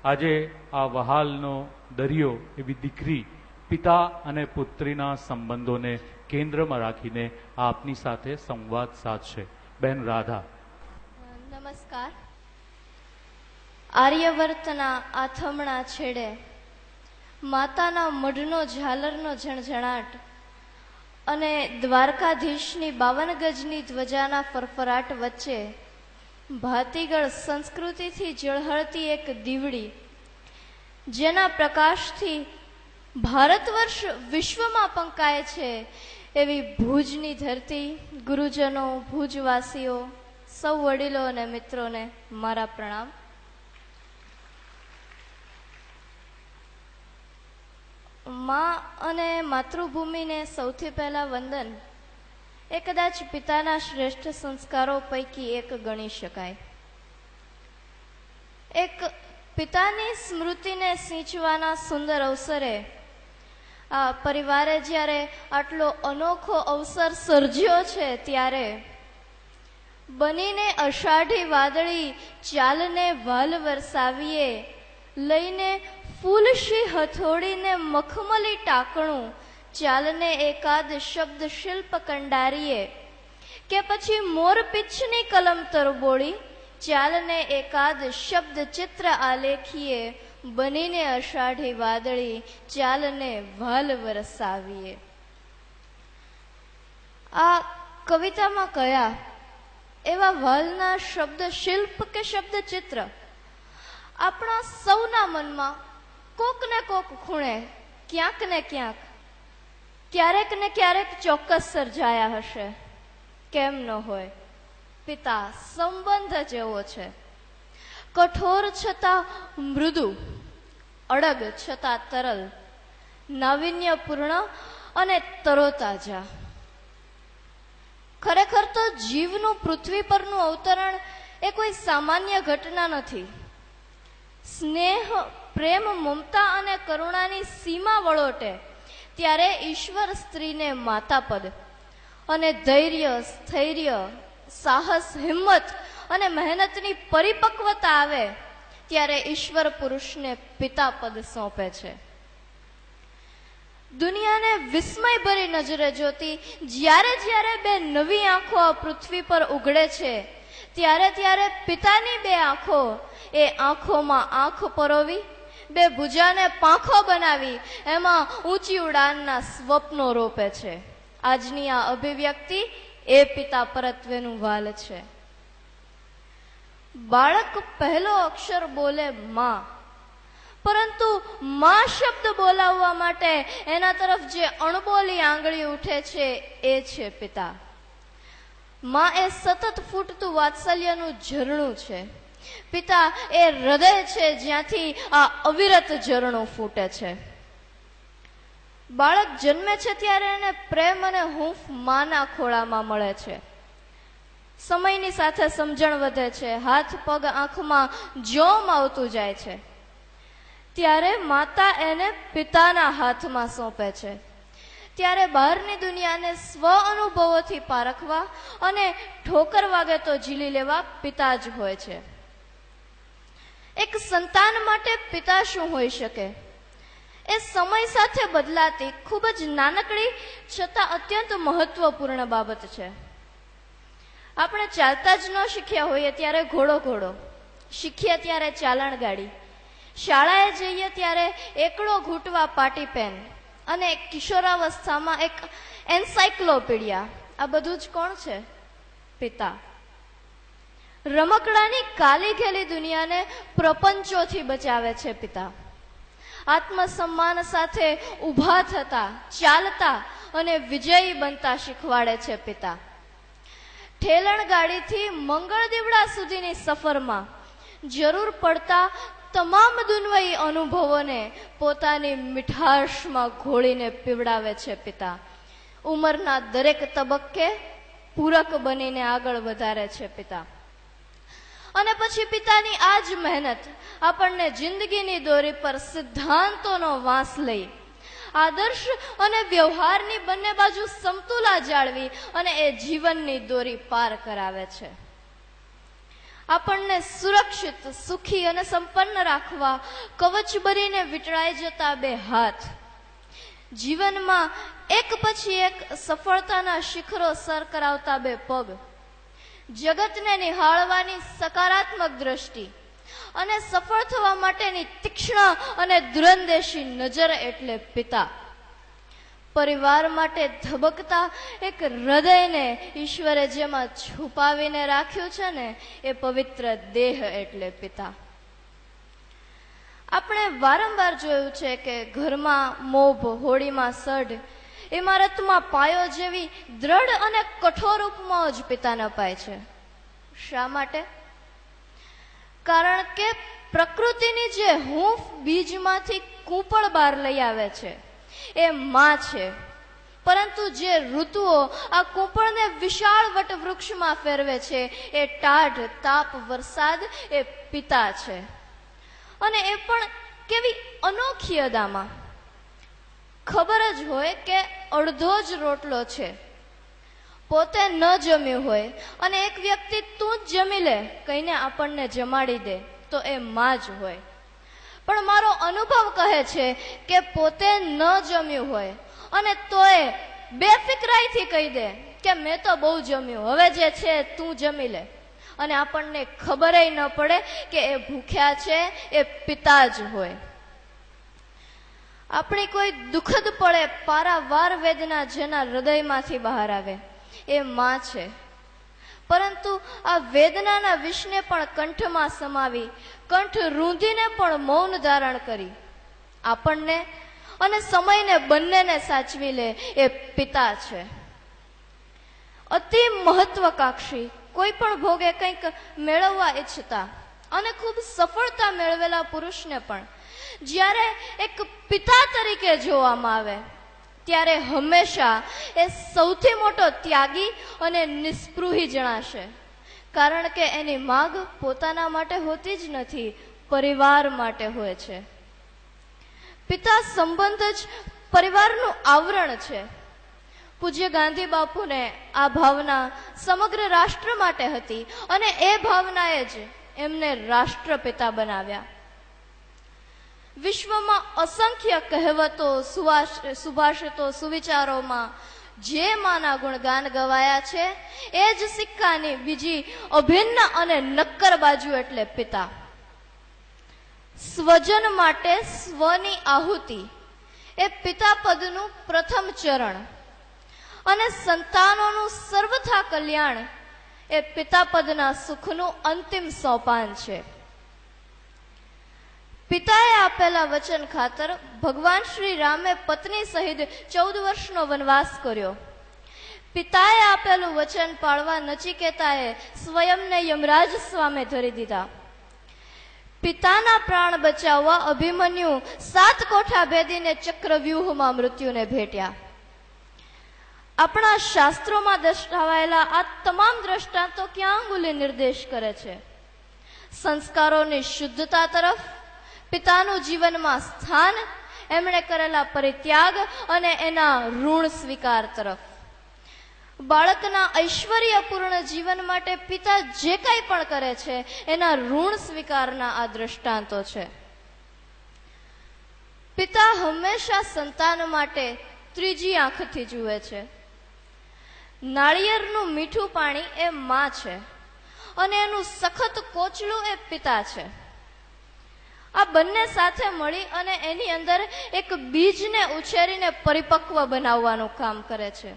આજે આ વહાલનો દરિયો એવી દીકરી પિતા અને પુત્રીના સંબંધોને કેન્દ્રમાં રાખીને આપની સાથે સંવાદ સાધશે. બેન રાધા. નમસ્કાર. આર્યવર્તના આથમણા છેડે માતાના મઢનો ઝાલરનો ઝણઝણાટ અને દ્વારકાધીશની 52 ગજની ધ્વજાના ફરફરાટ વચ્ચે ભાતીગળ સંસ્કૃતિથી ઝળહળતી એક દીવડી, જેના પ્રકાશથી ભારત વર્ષ વિશ્વમાં પંકાય છે એવી ભુજની ધરતી, ગુરુજનો, ભુજવાસીઓ, સૌ વડીલો અને મિત્રોને મારા પ્રણામ. માં અને માતૃભૂમિને સૌથી પહેલા વંદન એ કદાચ પિતાના શ્રેષ્ઠ સંસ્કારો પૈકી એક ગણી શકાય. એક પિતાની સ્મૃતિને સિંચવાના સુંદર અવસરે આ પરિવારે જ્યારે આટલો અનોખો અવસર સર્જ્યો છે, ત્યારે બનીને અષાઢી વાદળી ચાલને વાલ વરસાવીએ, લઈને ફૂલશી હથોડીને મખમલી ટાંકણું, ચાલને એકાદ શબ્દ શિલ્પ કંડારીએ, કે પછી મોરપીંછની કલમ તરબોળી, ચાલને એકાદ શબ્દ ચિત્ર આલેખીએ, બનીને અષાઢી વાદળી ચાલને વાલ વરસાવીએ. આ કવિતામાં કયા એવા વાલના શબ્દ શિલ્પ કે શબ્દ ચિત્ર આપણા સૌના મનમાં કોક ને કોક ખૂણે ક્યાંક ને ક્યાંક, ક્યારેક ને ક્યારેક ચોક્કસ સર્જાયા હશે. કેમ ન હોય? પિતા સંબંધ જેવો છે. કઠોર છતાં મૃદુ, અડગ છતાં તરલ, નાવીન્યપૂર્ણ અને તરોતાજા. ખરેખર તો જીવનું પૃથ્વી પરનું અવતરણ એ કોઈ સામાન્ય ઘટના નથી. સ્નેહ, પ્રેમ, મમતા અને કરુણાની સીમા વળોટે ત્યારે ઈશ્વર સ્ત્રીને માતાપદ અને ધૈર્ય, સ્થૈર્ય, સાહસ, હિંમત અને મહેનતની પરિપક્વતા આવે ત્યારે ઈશ્વર પુરુષને પિતાપદ સોંપે છે. દુનિયાને વિસ્મયભરી નજરે જોતી જ્યારે જ્યારે બે નવી આંખો આ પૃથ્વી પર ઉઘડે છે, ત્યારે ત્યારે પિતાની બે આંખો એ આંખોમાં આંખ પરોવી, બે ભુજાને પાંખો બનાવી એમાં ઊંચી ઉડાનના સ્વપ્નો રોપે છે. આજની આ અભિવ્યક્તિ એ પિતા પરત્વેનું વાલ છે. બાળક પહેલો અક્ષર બોલે માં, પરંતુ માં શબ્દ બોલાવવા માટે એના તરફ જે અણબોલી આંગળી ઉઠે છે એ છે પિતા. માં એ સતત ફૂટતું વાત્સલ્યનું ઝરણું છે. પિતા એ હૃદય છે જ્યાંથી આ અવિરત ઝરણું ફૂટે છે. બાળક જન્મે છે ત્યારે એને પ્રેમ અને હૂંફ માના ખોળામાં મળે છે. સમયની સાથે સમજણ વધે છે, હાથ પગ આંખમાં જોમ આવતું જાય છે, ત્યારે માતા એને પિતાના હાથમાં સોંપે છે. ત્યારે બહારની દુનિયાને સ્વ અનુભવોથી પારખવા અને ઠોકર વાગે તો ઝીલી લેવા પિતા જ હોય છે. એક સંતાન માટે પિતા શું હોઈ શકે? એ સમય સાથે બદલાતી ખૂબ જ નાનકડી છતાં અત્યંત મહત્વપૂર્ણ બાબત છે. આપણે ચાલતા જ ન શીખ્યા હોઈએ ત્યારે ઘોડો, શીખીએ ત્યારે ચાલણ ગાડી, શાળાએ જઈએ ત્યારે એકડો ઘૂંટવા પાટી પેન, અને કિશોરાવસ્થામાં એક એન્સાઇક્લોપીડિયા. આ બધું જ કોણ છે? પિતા. રમકડાની કાલી ઘેલી દુનિયાને પ્રપંચોથી બચાવે છે પિતા. આત્મસન્માન સાથે ઊભા થતા, ચાલતા અને વિજયી બનતા શીખવાડે છે પિતા. ઠેલણ ગાડીથી મંગળ દીવડા સુધીની સફરમાં જરૂર પડતા તમામ દુન્વયી અનુભવોને પોતાની મીઠાશમાં ઘોળીને પીવડાવે છે પિતા. ઉંમરના દરેક તબક્કે પૂરક બનીને આગળ વધારે છે પિતા. અને પછી પિતાની આ જ મહેનત આપણને જિંદગીની દોરી પર સિદ્ધાંતોનો વાંસ લઈ આદર્શ અને વ્યવહારની બંને બાજુ સમતુલા જાળવી અને એ જીવનની દોરી પાર કરાવે છે. આપણને સુરક્ષિત, સુખી અને સંપન્ન રાખવા કવચ બનીને વીંટળાઈ જતા બે હાથ, જીવનમાં એક પછી એક સફળતાના શિખરો સર કરાવતા બે પગ, જગતને નિહાળવાની સકારાત્મક દ્રષ્ટિ અને સફળ થવા માટેની તીક્ષ્ણ અને દૂરંદેશી નજર એટલે પિતા. પરિવાર માટે ધબકતા એક હૃદયને ઈશ્વરે જેમાં છુપાવીને રાખ્યું છે ને, એ પવિત્ર દેહ એટલે પિતા. આપણે વારંવાર જોયું છે કે ઘરમાં મોભ, હોળીમાં સઢ, ઇમારતમાં પાયો જેવી દ્રઢ અને કઠોર ઉપમાઓ જ પિતાને અપાય છે. શા માટે? કારણ કે પ્રકૃતિની જે હૂંફ બીજમાંથી કૂંપળ બહાર લઈ આવે છે એ માં છે, પરંતુ જે ઋતુઓ આ કૂંપળને વિશાળ વટવૃક્ષમાં ફેરવે છે એ ટાઢ, તાપ, વરસાદ એ પિતા છે. અને એ પણ કેવી અનોખી અદામાં. ખબર જ હોય કે અડધો જ રોટલો છે, પોતે ન જમ્યું હોય અને એક વ્યક્તિ તું જ જમી લે કહીને આપણને જમાડી દે તો એ માં જ હોય. પણ મારો અનુભવ કહે છે કે પોતે ન જમ્યું હોય અને તોય બેફિકરાઈથી કહી દે કે મેં તો બહુ જમ્યું, હવે જે છે તું જમી લે, અને આપણને ખબરેય ન પડે કે એ ભૂખ્યા છે, એ પિતા જ હોય. આપણી કોઈ દુઃખદ પળે પારાવાર વેદના જેના હૃદયમાંથી બહાર આવે એ માં છે. પરંતુ આ વેદનાના વિષને પણ કંઠમાં સમાવી, કંઠ રૂંધીને પણ મૌન ધારણ કરી આપણને અને સમયને બંનેને સાચવી લે એ પિતા છે. અતિ મહત્વકાંક્ષી, કોઈ પણ ભોગે કંઈક મેળવવા ઈચ્છતા અને ખૂબ સફળતા મેળવેલા પુરુષને પણ જ્યારે એક પિતા તરીકે જોવામાં આવે ત્યારે હંમેશા એ સૌથી મોટો ત્યાગી અને નિસ્પૃહી જણાશે. કારણ કે એની માગ પોતાના માટે હોતી જ નથી, પરિવાર માટે હોય છે. પિતા સંબંધ જ પરિવારનું આવરણ છે. પૂજ્ય ગાંધી બાપુને આ ભાવના સમગ્ર રાષ્ટ્ર માટે હતી અને એ ભાવનાએ જ એમને રાષ્ટ્રપિતા બનાવ્યા. વિશ્વમાં અસંખ્ય કહેવતો, સુભાષિતો, સુવિચારોમાં જે માના ગુણગાન ગવાયા છે એ જ સિક્કાની બીજી અભિન્ન અને નક્કર બાજુ એટલે પિતા. સ્વજન માટે સ્વની આહુતિ એ પિતા પદનું પ્રથમ ચરણ અને સંતાનોનું સર્વથા કલ્યાણ એ પિતા પદના સુખનું અંતિમ સોપાન છે. પિતાએ આપેલા વચન ખાતર ભગવાન શ્રી રામે પત્ની સહિત 14 વર્ષનો વનવાસ કર્યો. પિતાએ આપેલું વચન પાળવા નચિકેતાએ સ્વયંને યમરાજ સામે ધરી દીધા. પિતાના પ્રાણ બચાવવા અભિમન્યુ 7 કોઠા ભેદીને ચક્રવ્યૂહમાં મૃત્યુને ભેટ્યા. આપણા શાસ્ત્રોમાં દર્શાવાયેલા આ તમામ દ્રષ્ટાંતો ક્યાં અંગુલી નિર્દેશ કરે છે? સંસ્કારોની શુદ્ધતા તરફ, પિતાનું જીવનમાં સ્થાન, એમણે કરેલા પરિત્યાગ અને એના ઋણ સ્વીકાર તરફ. બાળકના ઐશ્વર્યપૂર્ણ જીવન માટે પિતા જે કંઈ પણ કરે છે એના ઋણ સ્વીકારના આ દ્રષ્ટાંતો છે. પિતા હંમેશા સંતાન માટે ત્રીજી આંખથી જુએ છે. નાળિયેરનું મીઠું પાણી એ માં છે અને એનું સખત કોચલું એ પિતા છે. આ બંને સાથે મળી અને એની અંદર એક બીજને ઉછેરીને પરિપક્વ બનાવવાનું કામ કરે છે.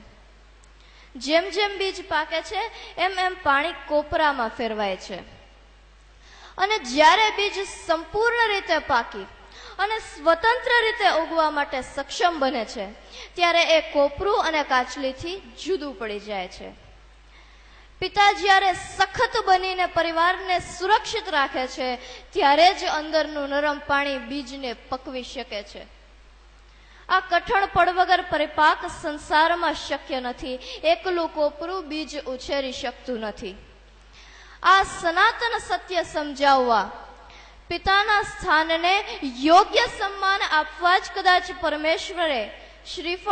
જેમ જેમ બીજ પાકે છે એમ એમ પાણી કોપરામાં ફેરવાય છે અને જ્યારે બીજ સંપૂર્ણ રીતે પાકી અને સ્વતંત્ર રીતે ઉગવા માટે સક્ષમ બને છે ત્યારે એ કોપરું અને કાચલીથી જુદું પડી જાય છે. પિતા જ્યારે સખત બનીને પરિવારને સુરક્ષિત રાખે છે ત્યારે જ અંદરનું નરમ પાણી બીજને પકવી શકે છે. આ કઠણ પડ વગર પરિપાક સંસારમાં શક્ય નથી. એકલું કોપરું બીજ ઉછેરી શકતું નથી. આ સનાતન સત્ય સમજાવવા, પિતાના સ્થાનને યોગ્ય સન્માન આપવા જ કદાચ પરમેશ્વરે શ્રીફળ